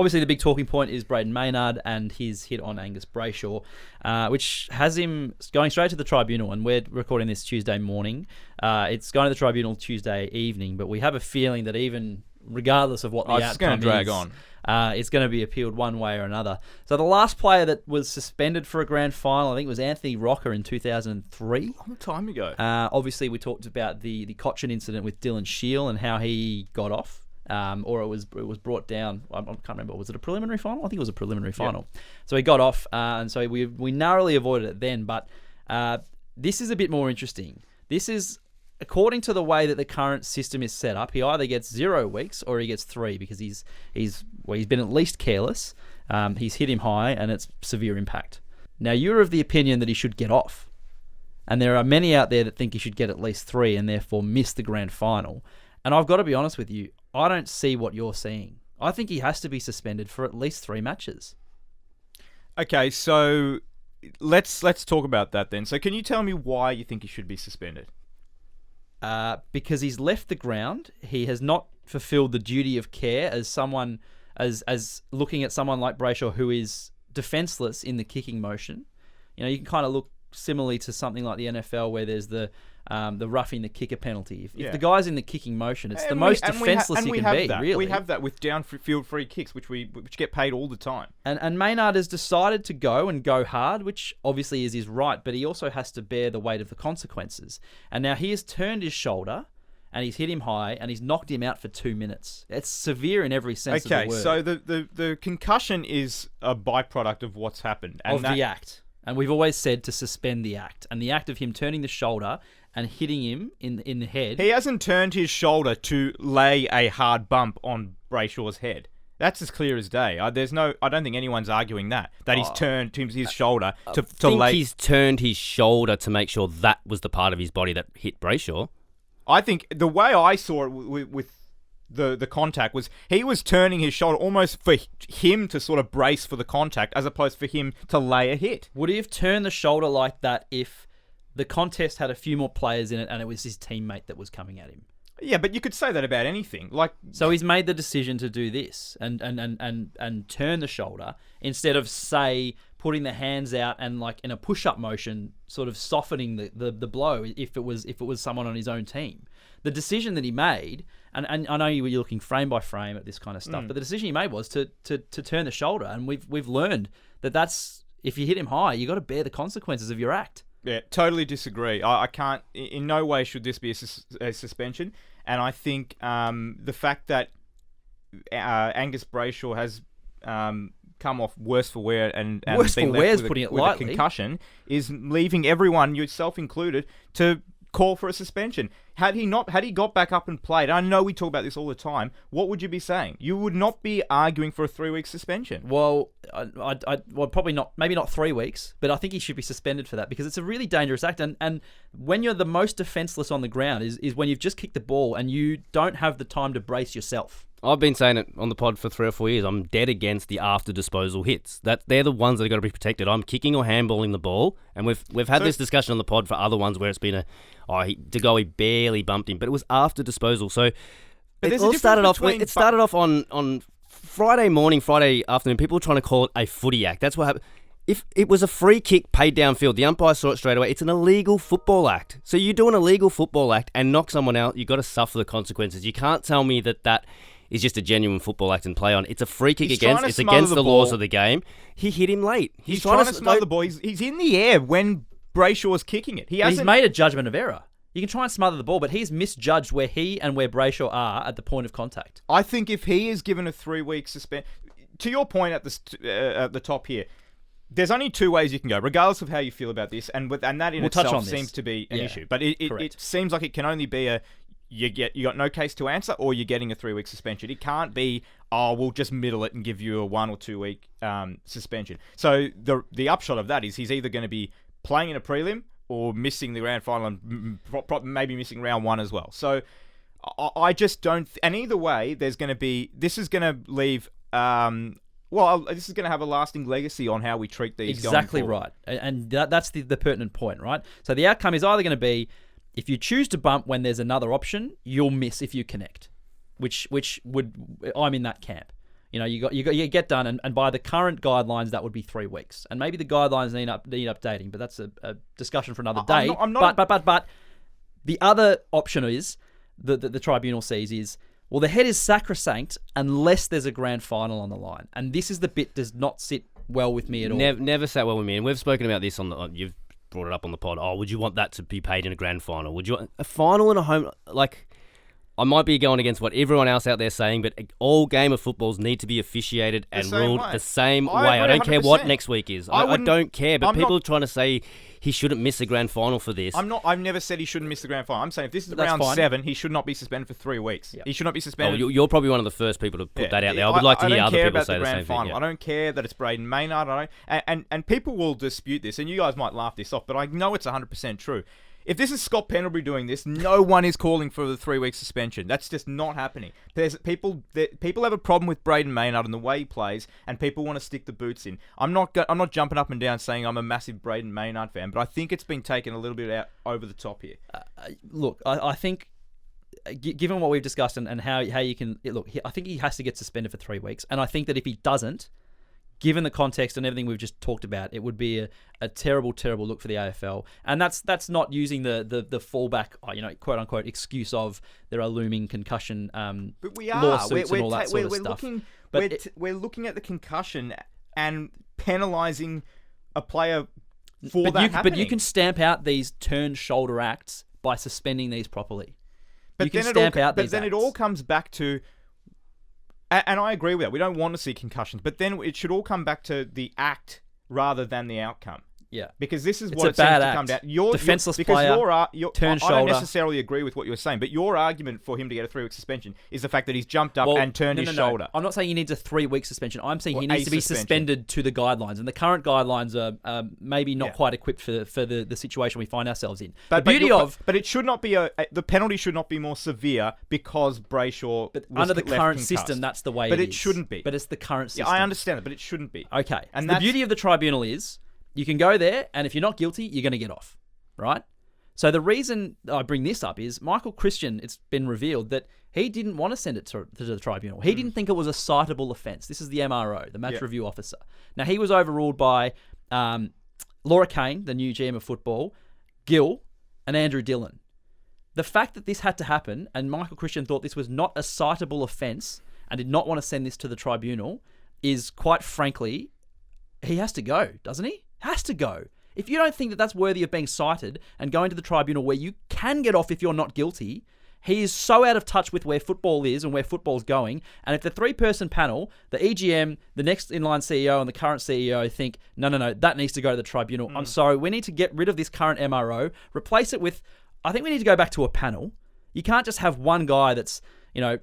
obviously the big talking point is Brayden Maynard and his hit on Angus Brayshaw, which has him going straight to the tribunal. And we're recording this Tuesday morning. It's going to the tribunal Tuesday evening, but we have a feeling that even regardless of what the outcome is, it's going to drag on. It's going to be appealed one way or another. So the last player that was suspended for a grand final, I think, was Anthony Rocker in 2003. A long time ago. Obviously, we talked about the Cochin incident with Dylan Shiel and how he got off, or it was brought down. I can't remember. Was it a preliminary final? I think it was a preliminary final. Yep. So he got off, and so we narrowly avoided it then. But this is a bit more interesting. This is, according to the way that the current system is set up, he either gets 0 weeks or he gets 3 because he's been at least careless. He's hit him high and it's severe impact. Now, you're of the opinion that he should get off. And there are many out there that think he should get at least 3 and therefore miss the grand final. And I've got to be honest with you, I don't see what you're seeing. I think he has to be suspended for at least 3 matches. Okay, so let's talk about that then. So can you tell me why you think he should be suspended? Because he's left the ground. He has not fulfilled the duty of care as someone, as looking at someone like Brayshaw who is defenseless in the kicking motion. You know, you can kind of look similarly to something like the NFL where there's the roughing the kicker penalty. If the guy's in the kicking motion, it's the most defenseless you can be. Really, we have that with downfield free kicks, which get paid all the time. And Maynard has decided to go hard, which obviously is his right, but he also has to bear the weight of the consequences. And now he has turned his shoulder, and he's hit him high, and he's knocked him out for 2 minutes. It's severe in every sense of the word. Okay, so the concussion is a byproduct of what's happened. And the act. And we've always said to suspend the act. And the act of him turning the shoulder and hitting him in the head. He hasn't turned his shoulder to lay a hard bump on Brayshaw's head. That's as clear as day. I don't think anyone's arguing that he's turned his shoulder to lay. He's turned his shoulder to make sure that was the part of his body that hit Brayshaw. I think the way I saw it with the contact was he was turning his shoulder almost for him to sort of brace for the contact as opposed for him to lay a hit. Would he have turned the shoulder like that if the contest had a few more players in it and it was his teammate that was coming at him? Yeah, but you could say that about anything. So he's made the decision to do this and turn the shoulder instead of, say, putting the hands out and like in a push-up motion, sort of softening the blow if it was someone on his own team. The decision that he made, and I know you're looking frame by frame at this kind of stuff, but the decision he made was to turn the shoulder, and we've learned that's if you hit him high, you got to bear the consequences of your act. Yeah, totally disagree. I can't. In no way should this be a suspension. And I think the fact that Angus Brayshaw has come off worse for wear and been left with a concussion is leaving everyone, yourself included, to call for a suspension. Had he got back up and played, I know we talk about this all the time, what would you be saying? You would not be arguing for a 3-week suspension. Well, well, probably not, maybe not 3 weeks, but I think he should be suspended for that because it's a really dangerous act. And when you're the most defenseless on the ground is when you've just kicked the ball and you don't have the time to brace yourself. I've been saying it on the pod for 3 or 4 years. I'm dead against the after disposal hits. They're the ones that are got to be protected. I'm kicking or handballing the ball, and we've had this discussion on the pod for other ones where it's been he barely bumped him, but it was after disposal. So it all started off. It started off on Friday morning, Friday afternoon. People were trying to call it a footy act. That's what happened. If it was a free kick paid downfield, the umpire saw it straight away. It's an illegal football act. So you do an illegal football act and knock someone out, you've got to suffer the consequences. You can't tell me that is just a genuine football act and play on. It's a free kick it's against the laws of the game. He hit him late. He's trying to smother the ball. He's in the air when Brayshaw was kicking it. He's made a judgment of error. You can try and smother the ball, but he's misjudged where he and where Brayshaw are at the point of contact. I think if he is given a 3-week suspension, to your point at the top here, there's only 2 ways you can go, regardless of how you feel about this, and that in itself seems to be an issue. But it seems like it can only be you got no case to answer, or you're getting a 3-week suspension. It can't be, we'll just middle it and give you a 1 or 2 week suspension. So the upshot of that is he's either going to be playing in a prelim or missing the grand final and maybe missing round 1 as well. So I just don't. And either way, this is going to leave. This is going to have a lasting legacy on how we treat these. Exactly right, and that's the pertinent point, right? So the outcome is either going to be, if you choose to bump when there's another option, you'll miss if you connect, which would, I'm in that camp. You get done, and by the current guidelines, that would be 3 weeks, and maybe the guidelines need updating, but that's a discussion for another day. But the other option is the tribunal sees is, well, the head is sacrosanct unless there's a grand final on the line, and this is the bit does not sit well with me at all. Never sat well with me, and we've spoken about this you've brought it up on the pod. Oh, would you want that to be paid in a grand final? Would you want a final in a home like? I might be going against what everyone else out there is saying, but all game of footballs need to be officiated and ruled the same way. I don't care what next week is. I don't care, but people are trying to say he shouldn't miss a grand final for this. I've never said he shouldn't miss the grand final. I'm saying if this is round 7, he should not be suspended for 3 weeks. Yep. He should not be suspended. Oh, you're probably one of the first people to put that out there. I would like to hear other people say the same thing. I don't care that it's Brayden Maynard. And people will dispute this, and you guys might laugh this off, but I know it's 100% true. If this is Scott Pendlebury doing this, no one is calling for the 3-week suspension. That's just not happening. People have a problem with Brayden Maynard and the way he plays, and people want to stick the boots in. I'm not jumping up and down saying I'm a massive Brayden Maynard fan, but I think it's been taken a little bit out over the top here. Look, I think, given what we've discussed and how you can look, I think he has to get suspended for 3 weeks, and I think that if he doesn't, given the context and everything we've just talked about, it would be a terrible, terrible look for the AFL. And that's not using the fallback, quote unquote, excuse of there are looming concussion but we are. lawsuits and all that sort of stuff. We're looking at the concussion and penalising a player for that happening. But you can stamp out these turned shoulder acts by suspending these properly. But then it all comes back to. And I agree with that. We don't want to see concussions. But then it should all come back to the act rather than the outcome. Yeah. Because this is what it seems to come down. Defenseless player, turned shoulder. I don't necessarily agree with what you're saying, but your argument for him to get a 3-week suspension is the fact that he's jumped up and turned his shoulder. I'm not saying he needs a 3-week suspension. I'm saying he needs to be suspended to the guidelines. And the current guidelines are maybe not quite equipped for the situation we find ourselves in. But it should not be the penalty should not be more severe because Brayshaw was under the current concussed. System, that's the way but it is. Shouldn't be. But it's the current system. Yeah, I understand it, but it shouldn't be. Okay. And the beauty of the tribunal is you can go there, and if you're not guilty, you're going to get off, right? So the reason I bring this up is Michael Christian, it's been revealed that he didn't want to send it to the tribunal. He didn't think it was a citable offence. This is the MRO, the match review officer. Now, he was overruled by Laura Kane, the new GM of football, Gill, and Andrew Dillon. The fact that this had to happen, and Michael Christian thought this was not a citable offence and did not want to send this to the tribunal, is quite frankly, he has to go, doesn't he? Has to go. If you don't think that that's worthy of being cited and going to the tribunal where you can get off if you're not guilty, he is so out of touch with where football is and where football's going. And if the 3-person panel, the EGM, the next in-line CEO and the current CEO think, no, that needs to go to the tribunal. I'm sorry, we need to get rid of this current MRO, replace it with, I think we need to go back to a panel. You can't just have one guy that's,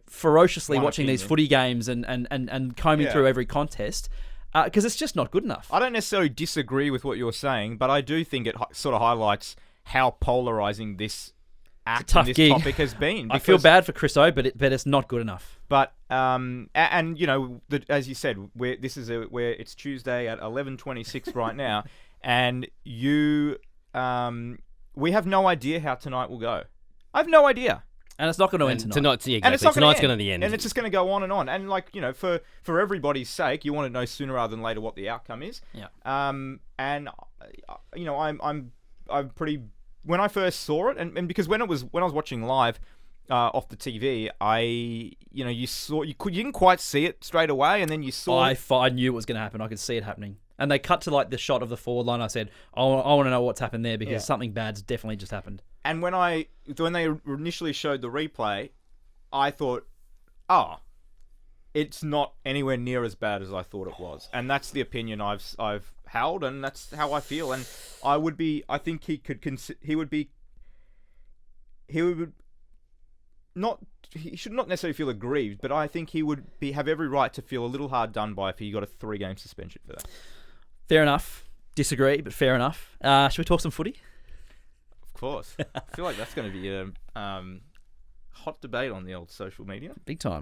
ferociously watching these footy games and combing through every contest. Because it's just not good enough. I don't necessarily disagree with what you're saying, but I do think it sort of highlights how polarizing this act and this topic has been. I feel bad for Chris O, but it's not good enough. But as you said, where it's Tuesday at 11:26 right now, and we have no idea how tonight will go. I have no idea. And it's not going to end tonight. Tonight's going to end. And it's just going to go on and on. And for everybody's sake, you want to know sooner rather than later what the outcome is. Yeah. I'm pretty. When I first saw it, and because when I was watching live off the TV, you didn't quite see it straight away, and then you saw. I knew it was going to happen. I could see it happening. And they cut to the shot of the forward line. I said, I want to know what's happened there because something bad's definitely just happened. And when they initially showed the replay, I thought, it's not anywhere near as bad as I thought it was. And that's the opinion I've held, and that's how I feel. And I think he should not necessarily feel aggrieved, but I think he would have every right to feel a little hard done by if he got a 3-game suspension for that. Fair enough. Disagree, but fair enough. Should we talk some footy? Of course. I feel like that's going to be a hot debate on the old social media. Big time.